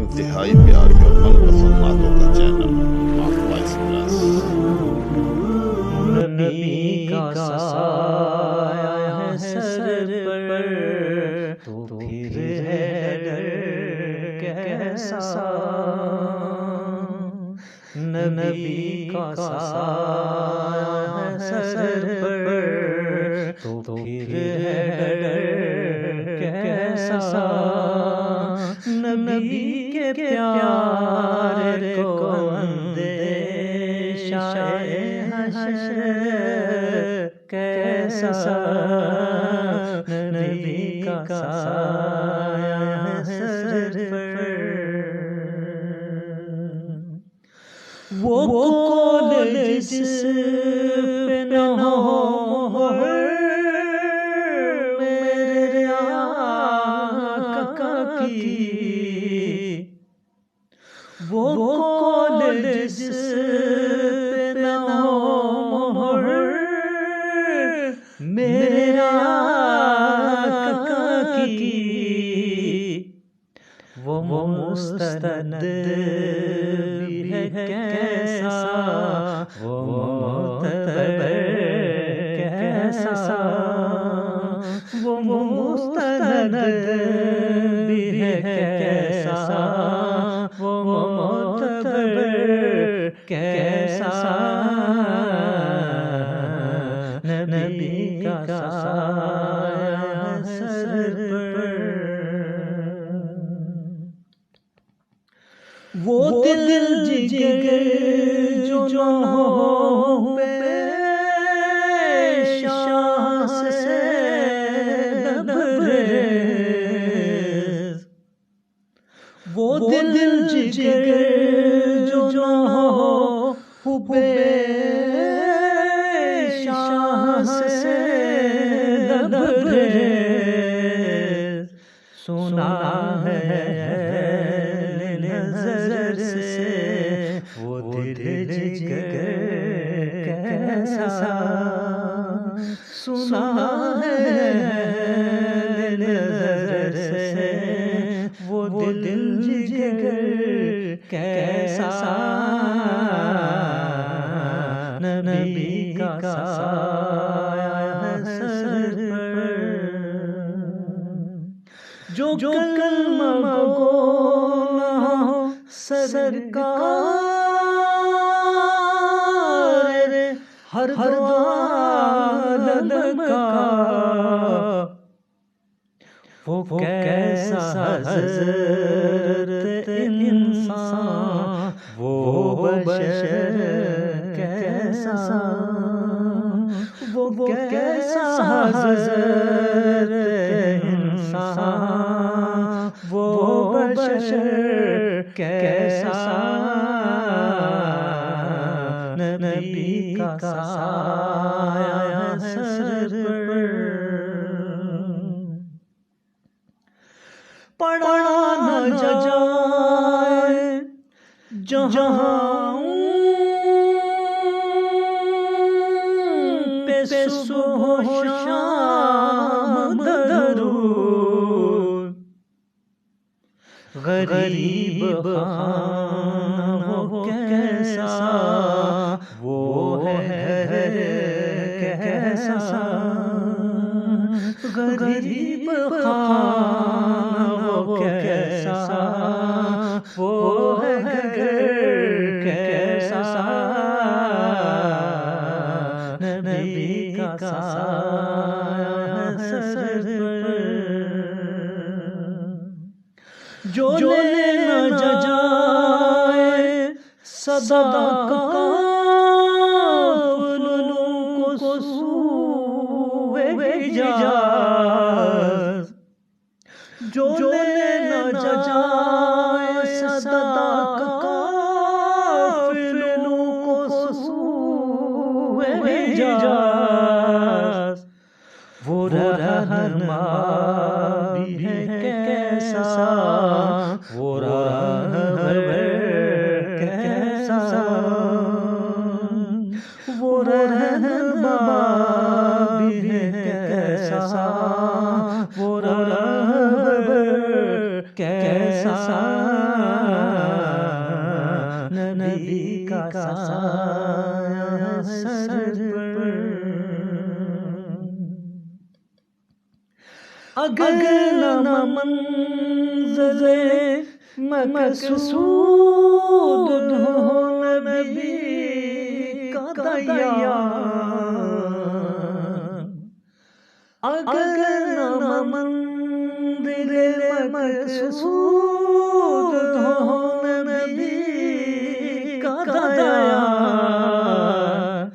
انتہائی پیاری اور من پسند نعتوں کا چینل وائس پلس۔ نبی کا سایہ ہے سر پر تو پھر ہے ڈر کیسا، نبی کا سایہ ہے سر پر تو پھر ہے ڈر کیسا، نبی کے پیار کو اندیشہ حشر کیسا، نبی کا سایہ ہے سر پر۔ وہ کالج جس پہ نہ ہو مہر میرے آقا کی، وہ کالج جس پہ نہ ہو مہر میرے آقا کی، وہ مستند بھی ہے کیسا، وہ معتبر کیسا، وہ مستند بھی ہے کیسا، وہ معتبر کیسا، نبی کا سایہ سر پر۔ وہ دل جگر جو ہو بے شاہ سے لبریز، وہ دل جگر جو ہو بے شاہ سے لبریز، سنا ہے نظر سے وہ دل جگر کیسا، سنا ہے نظر سے وہ دل جگر کیسا، نبی کا سایہ ہے سر پر۔ جو کلمہ گو نہ ہو سرکار، ہر عالم کا وہ کیسا حضرت انسان، وہ بشر کیسا، وہ کیسا حضرت انسان، وہ بشر کیسا، نبی کا سایہ ہے سر پر۔ پڑھا نہ جائے جہاں پہ صبح و شام درود، غریب خانہ وہ کیسا، وہ ہے کیسا، غریب خانہ وہ کیسا، وہ ہے کیسا، نبی کا سایہ ہے سر پر۔ جو لے نہ جائے صدا کافلوں کو سوئے حجاز، جو لے نہ جائے صدا کافلوں کو سوئے حجاز، وہ رہنما بھی ہے کیسا، وہ راہبر کیسا، وہ رہنما بھی ہے کیسا، وہ راہبر کیسا، نبی کا سایہ سر پر اگر نہ منظر مقصود ہو نبی کا دیان اگر نہ منظر مقصود ہو نبی کا دیان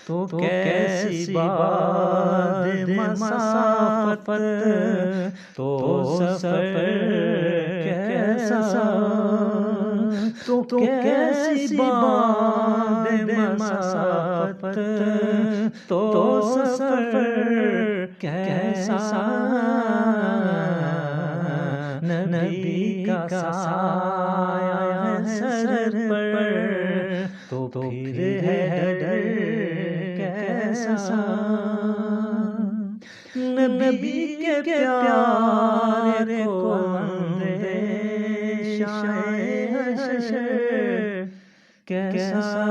تو کیسی بات مسافت تو سفر کیسا تو کیسی بات مسافت تو سفر کیسا نبی کا سایہ سر پر تو پھر ہے ڈر کیسا نبی کے پیارے کو اندیشہ حشر کیسا